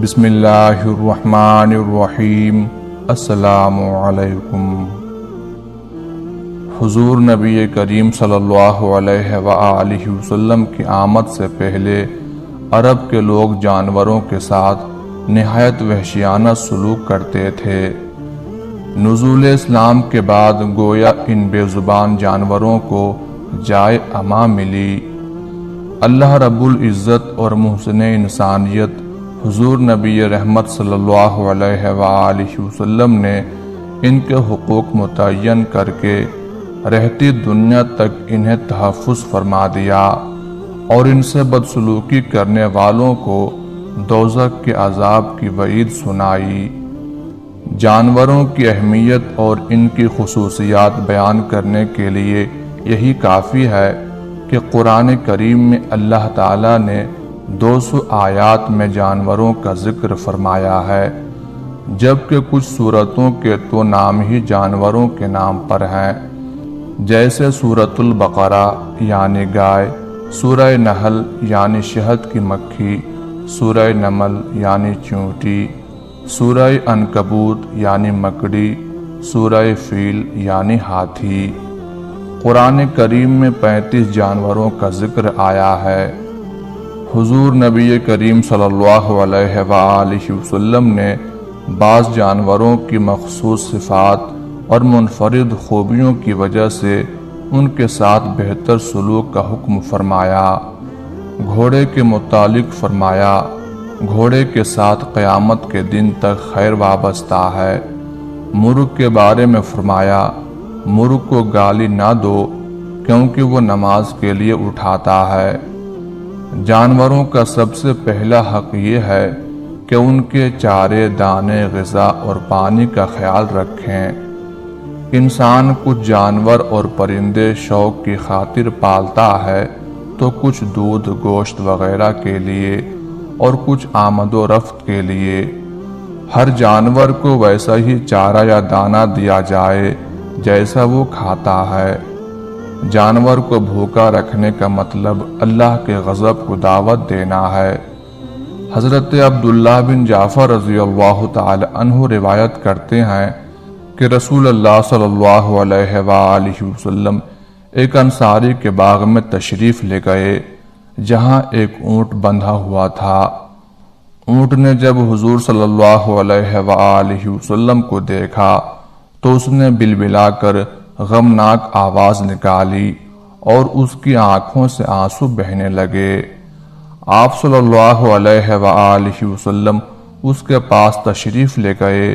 بسم اللہ الرحمن الرحیم۔ السلام علیکم۔ حضور نبی کریم صلی اللہ علیہ وآلہ وسلم کی آمد سے پہلے عرب کے لوگ جانوروں کے ساتھ نہایت وحشیانہ سلوک کرتے تھے۔ نزول اسلام کے بعد گویا ان بے زبان جانوروں کو جائے اما ملی۔ اللہ رب العزت اور محسن انسانیت حضور نبی رحمت صلی اللہ علیہ وآلہ وسلم نے ان کے حقوق متعین کر کے رہتی دنیا تک انہیں تحفظ فرما دیا اور ان سے بدسلوکی کرنے والوں کو دوزخ کے عذاب کی وعید سنائی۔ جانوروں کی اہمیت اور ان کی خصوصیات بیان کرنے کے لیے یہی کافی ہے کہ قرآن کریم میں اللہ تعالیٰ نے 200 آیات میں جانوروں کا ذکر فرمایا ہے، جبکہ کچھ سورتوں کے تو نام ہی جانوروں کے نام پر ہیں، جیسے سورۃ البقرہ یعنی گائے، سورہ نحل یعنی شہد کی مکھی، سورہ نمل یعنی چیونٹی، سورہ عنکبوت یعنی مکڑی، سورہ فیل یعنی ہاتھی۔ قرآن کریم میں 35 جانوروں کا ذکر آیا ہے۔ حضور نبی کریم صلی اللہ علیہ وآلہ وسلم نے بعض جانوروں کی مخصوص صفات اور منفرد خوبیوں کی وجہ سے ان کے ساتھ بہتر سلوک کا حکم فرمایا۔ گھوڑے کے متعلق فرمایا، گھوڑے کے ساتھ قیامت کے دن تک خیر وابستہ ہے۔ مرغ کے بارے میں فرمایا، مرغ کو گالی نہ دو کیونکہ وہ نماز کے لیے اٹھاتا ہے۔ جانوروں کا سب سے پہلا حق یہ ہے کہ ان کے چارے، دانے، غذا اور پانی کا خیال رکھیں۔ انسان کچھ جانور اور پرندے شوق کی خاطر پالتا ہے تو کچھ دودھ، گوشت وغیرہ کے لیے اور کچھ آمد و رفت کے لیے۔ ہر جانور کو ویسا ہی چارہ یا دانہ دیا جائے جیسا وہ کھاتا ہے۔ جانور کو بھوکا رکھنے کا مطلب اللہ کے غضب کو دعوت دینا ہے۔ حضرت عبداللہ بن جعفر رضی اللہ تعالی عنہ روایت کرتے ہیں کہ رسول اللہ صلی اللہ علیہ وآلہ وسلم ایک انصاری کے باغ میں تشریف لے گئے جہاں ایک اونٹ بندھا ہوا تھا۔ اونٹ نے جب حضور صلی اللہ علیہ وآلہ وسلم کو دیکھا تو اس نے بلبلا کر غمناک آواز نکالی اور اس کی آنکھوں سے آنسو بہنے لگے۔ آپ صلی اللہ علیہ وآلہ وسلم اس کے پاس تشریف لے گئے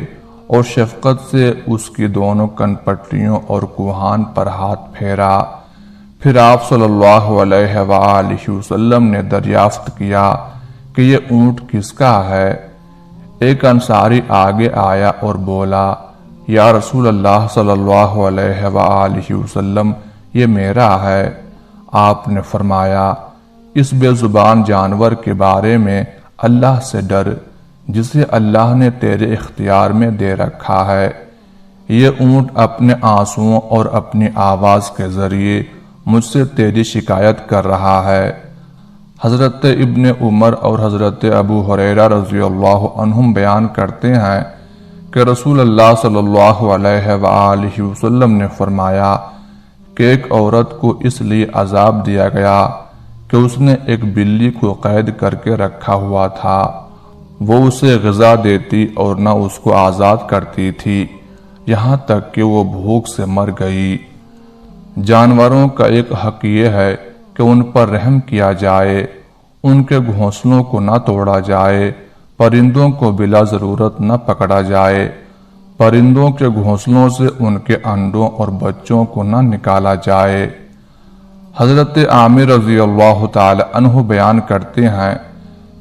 اور شفقت سے اس کی دونوں کن پٹیوں اور کوہان پر ہاتھ پھیرا۔ پھر آپ صلی اللہ علیہ وآلہ وسلم نے دریافت کیا کہ یہ اونٹ کس کا ہے؟ ایک انصاری آگے آیا اور بولا، یا رسول اللہ صلی اللہ علیہ وآلہ وسلم، یہ میرا ہے۔ آپ نے فرمایا، اس بے زبان جانور کے بارے میں اللہ سے ڈر جسے اللہ نے تیرے اختیار میں دے رکھا ہے۔ یہ اونٹ اپنے آنسوؤں اور اپنی آواز کے ذریعے مجھ سے تیری شکایت کر رہا ہے۔ حضرت ابن عمر اور حضرت ابو ہریرہ رضی اللہ عنہم بیان کرتے ہیں کہ رسول اللہ صلی اللہ علیہ وآلہ وسلم نے فرمایا کہ ایک عورت کو اس لیے عذاب دیا گیا کہ اس نے ایک بلی کو قید کر کے رکھا ہوا تھا۔ وہ اسے غذا دیتی اور نہ اس کو آزاد کرتی تھی، یہاں تک کہ وہ بھوک سے مر گئی۔ جانوروں کا ایک حق یہ ہے کہ ان پر رحم کیا جائے، ان کے گھونسلوں کو نہ توڑا جائے، پرندوں کو بلا ضرورت نہ پکڑا جائے، پرندوں کے گھونسلوں سے ان کے انڈوں اور بچوں کو نہ نکالا جائے۔ حضرت عامر رضی اللہ تعالی عنہ بیان کرتے ہیں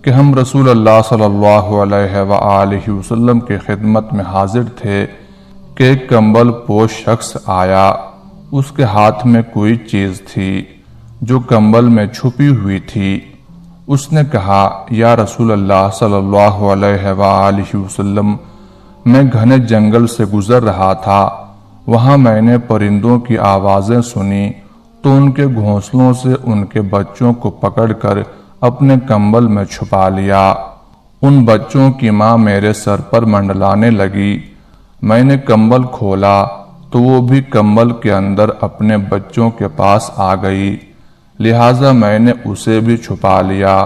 کہ ہم رسول اللہ صلی اللہ علیہ وآلہ وسلم کی خدمت میں حاضر تھے کہ ایک کمبل پوش شخص آیا۔ اس کے ہاتھ میں کوئی چیز تھی جو کمبل میں چھپی ہوئی تھی۔ اس نے کہا، یا رسول اللہ صلی اللہ علیہ وآلہ وسلم، میں گھنے جنگل سے گزر رہا تھا، وہاں میں نے پرندوں کی آوازیں سنی تو ان کے گھونسلوں سے ان کے بچوں کو پکڑ کر اپنے کمبل میں چھپا لیا۔ ان بچوں کی ماں میرے سر پر منڈلانے لگی۔ میں نے کمبل کھولا تو وہ بھی کمبل کے اندر اپنے بچوں کے پاس آ گئی، لہٰذا میں نے اسے بھی چھپا لیا،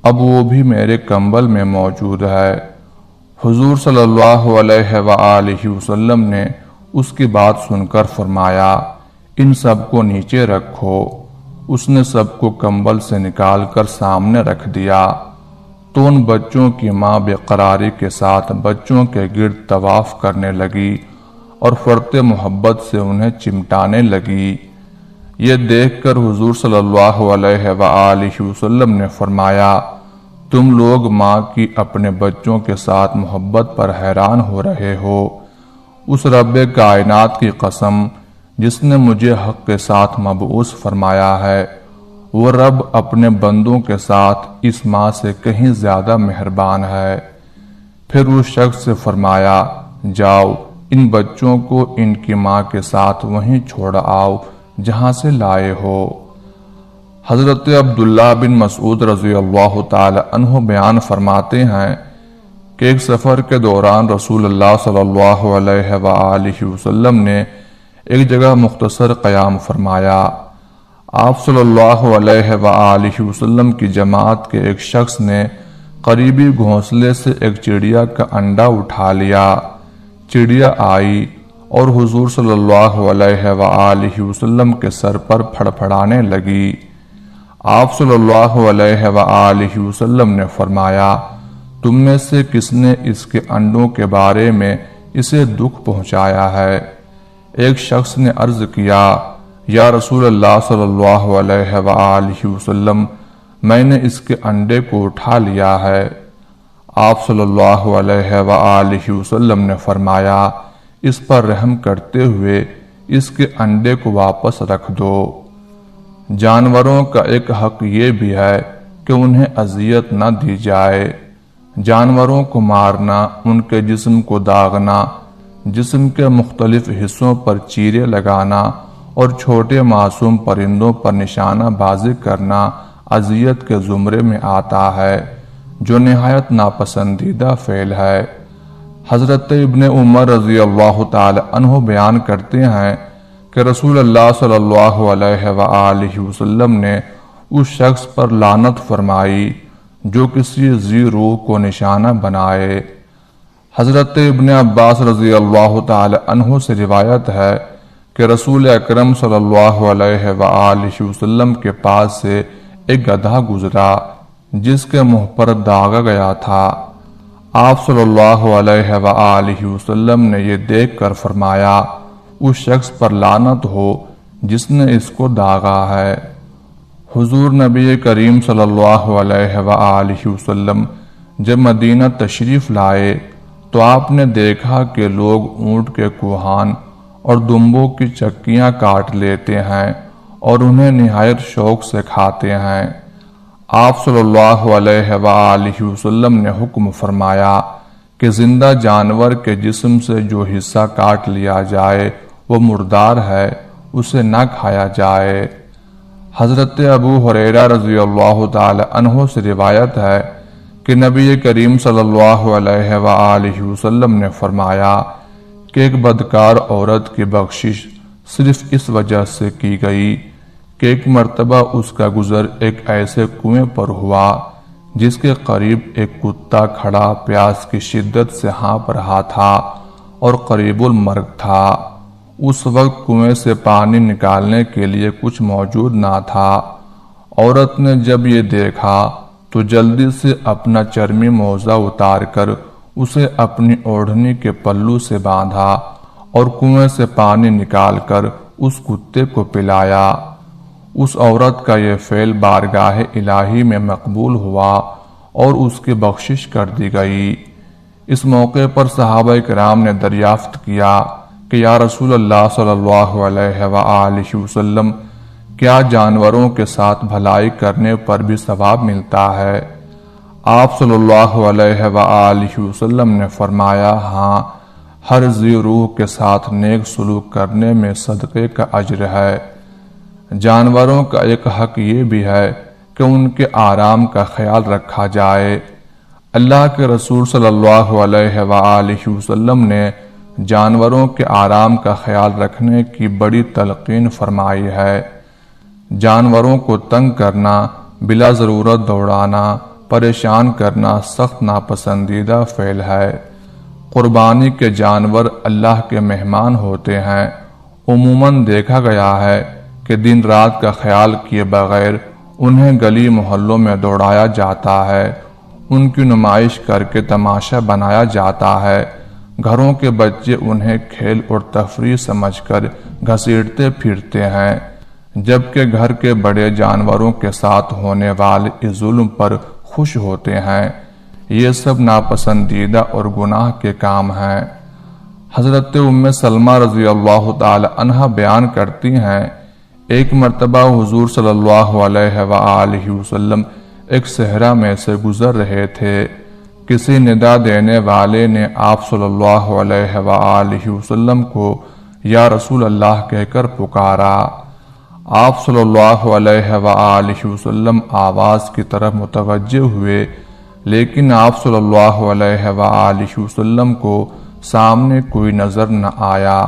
اب وہ بھی میرے کمبل میں موجود ہے۔ حضور صلی اللہ علیہ وآلہ وسلم نے اس کی بات سن کر فرمایا، ان سب کو نیچے رکھو۔ اس نے سب کو کمبل سے نکال کر سامنے رکھ دیا تو ان بچوں کی ماں بے قراری کے ساتھ بچوں کے گرد طواف کرنے لگی اور فرط محبت سے انہیں چمٹانے لگی۔ یہ دیکھ کر حضور صلی اللہ علیہ وآلہ وسلم نے فرمایا، تم لوگ ماں کی اپنے بچوں کے ساتھ محبت پر حیران ہو رہے ہو۔ اس رب کائنات کی قسم جس نے مجھے حق کے ساتھ مبعوث فرمایا ہے، وہ رب اپنے بندوں کے ساتھ اس ماں سے کہیں زیادہ مہربان ہے۔ پھر اس شخص سے فرمایا، جاؤ ان بچوں کو ان کی ماں کے ساتھ وہیں چھوڑ آؤ جہاں سے لائے ہو۔ حضرت عبداللہ بن مسعود رضی اللہ تعالی عنہ بیان فرماتے ہیں کہ ایک سفر کے دوران رسول اللہ صلی اللہ علیہ وآلہ وسلم نے ایک جگہ مختصر قیام فرمایا۔ آپ صلی اللہ علیہ وآلہ وسلم کی جماعت کے ایک شخص نے قریبی گھونسلے سے ایک چڑیا کا انڈا اٹھا لیا۔ چڑیا آئی اور حضور صلی اللہ علیہ وآلہ وسلم کے سر پر پھڑپھڑانے لگی۔ آپ صلی اللہ علیہ وآلہ وسلم نے فرمایا، تم میں سے کس نے اس کے انڈوں کے بارے میں اسے دکھ پہنچایا ہے؟ ایک شخص نے عرض کیا، یا رسول اللہ صلی اللہ علیہ وآلہ وسلم، میں نے اس کے انڈے کو اٹھا لیا ہے۔ آپ صلی اللہ علیہ وآلہ وسلم نے فرمایا، اس پر رحم کرتے ہوئے اس کے انڈے کو واپس رکھ دو۔ جانوروں کا ایک حق یہ بھی ہے کہ انہیں اذیت نہ دی جائے۔ جانوروں کو مارنا، ان کے جسم کو داغنا، جسم کے مختلف حصوں پر چیرے لگانا اور چھوٹے معصوم پرندوں پر نشانہ بازی کرنا اذیت کے زمرے میں آتا ہے، جو نہایت ناپسندیدہ فعل ہے۔ حضرت ابن عمر رضی اللہ تعالی عنہ بیان کرتے ہیں کہ رسول اللہ صلی اللہ علیہ وآلہ وسلم نے اس شخص پر لعنت فرمائی جو کسی ذی روح کو نشانہ بنائے۔ حضرت ابن عباس رضی اللہ تعالی عنہ سے روایت ہے کہ رسول اکرم صلی اللہ علیہ وآلہ وسلم کے پاس سے ایک گدھا گزرا جس کے منہ پر داغا گیا تھا۔ آپ صلی اللہ علیہ وآلہ وسلم نے یہ دیکھ کر فرمایا، اس شخص پر لعنت ہو جس نے اس کو داغا ہے۔ حضور نبی کریم صلی اللہ علیہ وآلہ وسلم جب مدینہ تشریف لائے تو آپ نے دیکھا کہ لوگ اونٹ کے کوہان اور دمبوں کی چکیاں کاٹ لیتے ہیں اور انہیں نہایت شوق سے کھاتے ہیں۔ آپ صلی اللہ علیہ وآلہ وسلم نے حکم فرمایا کہ زندہ جانور کے جسم سے جو حصہ کاٹ لیا جائے وہ مردار ہے، اسے نہ کھایا جائے۔ حضرت ابو ہریرہ رضی اللہ تعالی عنہ سے روایت ہے کہ نبی کریم صلی اللہ علیہ وآلہ وسلم نے فرمایا کہ ایک بدکار عورت کی بخشش صرف اس وجہ سے کی گئی کہ ایک مرتبہ اس کا گزر ایک ایسے کنویں پر ہوا جس کے قریب ایک کتا کھڑا پیاس کی شدت سے ہانپ رہا تھا اور قریب المرگ تھا۔ اس وقت کنویں سے پانی نکالنے کے لیے کچھ موجود نہ تھا۔ عورت نے جب یہ دیکھا تو جلدی سے اپنا چرمی موزہ اتار کر اسے اپنی اوڑھنی کے پلو سے باندھا اور کنویں سے پانی نکال کر اس کتے کو پلایا۔ اس عورت کا یہ فعل بارگاہ الہی میں مقبول ہوا اور اس کی بخشش کر دی گئی۔ اس موقع پر صحابہ کرام نے دریافت کیا کہ یا رسول اللہ صلی اللہ علیہ وآلہ وسلم، کیا جانوروں کے ساتھ بھلائی کرنے پر بھی ثواب ملتا ہے؟ آپ صلی اللہ علیہ وآلہ وسلم نے فرمایا، ہاں، ہر ذی روح کے ساتھ نیک سلوک کرنے میں صدقے کا اجر ہے۔ جانوروں کا ایک حق یہ بھی ہے کہ ان کے آرام کا خیال رکھا جائے۔ اللہ کے رسول صلی اللہ علیہ وآلہ وسلم نے جانوروں کے آرام کا خیال رکھنے کی بڑی تلقین فرمائی ہے۔ جانوروں کو تنگ کرنا، بلا ضرورت دوڑانا، پریشان کرنا سخت ناپسندیدہ فعل ہے۔ قربانی کے جانور اللہ کے مہمان ہوتے ہیں۔ عموماً دیکھا گیا ہے کہ دن رات کا خیال کیے بغیر انہیں گلی محلوں میں دوڑایا جاتا ہے، ان کی نمائش کر کے تماشا بنایا جاتا ہے۔ گھروں کے بچے انہیں کھیل اور تفریح سمجھ کر گھسیٹتے پھرتے ہیں، جبکہ گھر کے بڑے جانوروں کے ساتھ ہونے والے اس ظلم پر خوش ہوتے ہیں۔ یہ سب ناپسندیدہ اور گناہ کے کام ہیں۔ حضرت ام سلمہ رضی اللہ تعالی عنہ بیان کرتی ہیں، ایک مرتبہ حضور صلی اللہ علیہ وآلہ وسلم ایک صحرا میں سے گزر رہے تھے۔ کسی ندا دینے والے نے آپ صلی اللہ علیہ وآلہ وسلم کو یا رسول اللہ کہہ کر پکارا۔ آپ صلی اللہ علیہ وآلہ وسلم آواز کی طرف متوجہ ہوئے، لیکن آپ صلی اللہ علیہ وآلہ وسلم کو سامنے کوئی نظر نہ آیا۔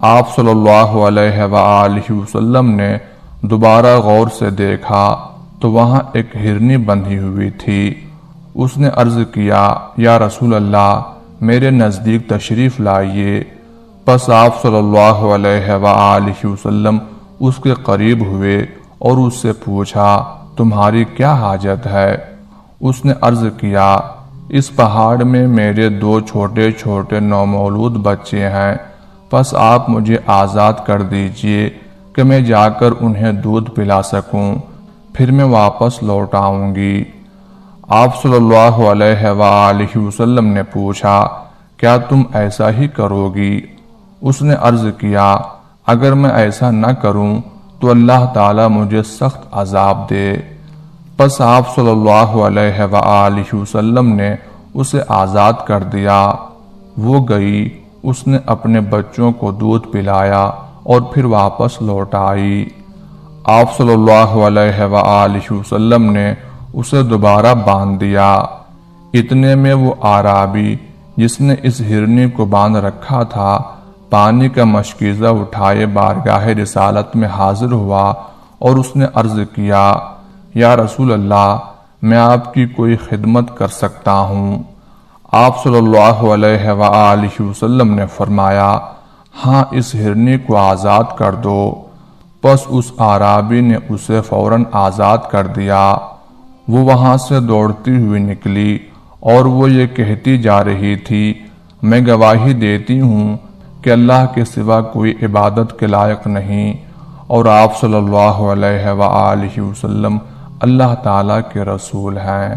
آپ صلی اللہ علیہ وآلہ وسلم نے دوبارہ غور سے دیکھا تو وہاں ایک ہرنی بندھی ہوئی تھی۔ اس نے عرض کیا، یا رسول اللہ، میرے نزدیک تشریف لائیے۔ پس آپ صلی اللہ علیہ وآلہ وسلم اس کے قریب ہوئے اور اس سے پوچھا، تمہاری کیا حاجت ہے؟ اس نے عرض کیا، اس پہاڑ میں میرے 2 چھوٹے چھوٹے نومولود بچے ہیں، پس آپ مجھے آزاد کر دیجئے کہ میں جا کر انہیں دودھ پلا سکوں، پھر میں واپس لوٹ آؤں گی۔ آپ صلی اللہ علیہ وآلہ وسلم نے پوچھا، کیا تم ایسا ہی کرو گی؟ اس نے عرض کیا، اگر میں ایسا نہ کروں تو اللہ تعالیٰ مجھے سخت عذاب دے۔ پس آپ صلی اللہ علیہ وآلہ وسلم نے اسے آزاد کر دیا۔ وہ گئی، اس نے اپنے بچوں کو دودھ پلایا اور پھر واپس لوٹ آئی۔ آپ صلی اللہ علیہ وآلہ وسلم نے اسے دوبارہ باندھ دیا۔ اتنے میں وہ اعرابی جس نے اس ہرنی کو باندھ رکھا تھا، پانی کا مشکیزہ اٹھائے بارگاہ رسالت میں حاضر ہوا اور اس نے عرض کیا، یا رسول اللہ، میں آپ کی کوئی خدمت کر سکتا ہوں؟ آپ صلی اللہ علیہ وآلہ وسلم نے فرمایا، ہاں، اس ہرنی کو آزاد کر دو۔ پس اس اعرابی نے اسے فوراً آزاد کر دیا۔ وہ وہاں سے دوڑتی ہوئی نکلی اور وہ یہ کہتی جا رہی تھی، میں گواہی دیتی ہوں کہ اللہ کے سوا کوئی عبادت کے لائق نہیں، اور آپ صلی اللہ علیہ وآلہ وسلم اللہ تعالیٰ کے رسول ہیں۔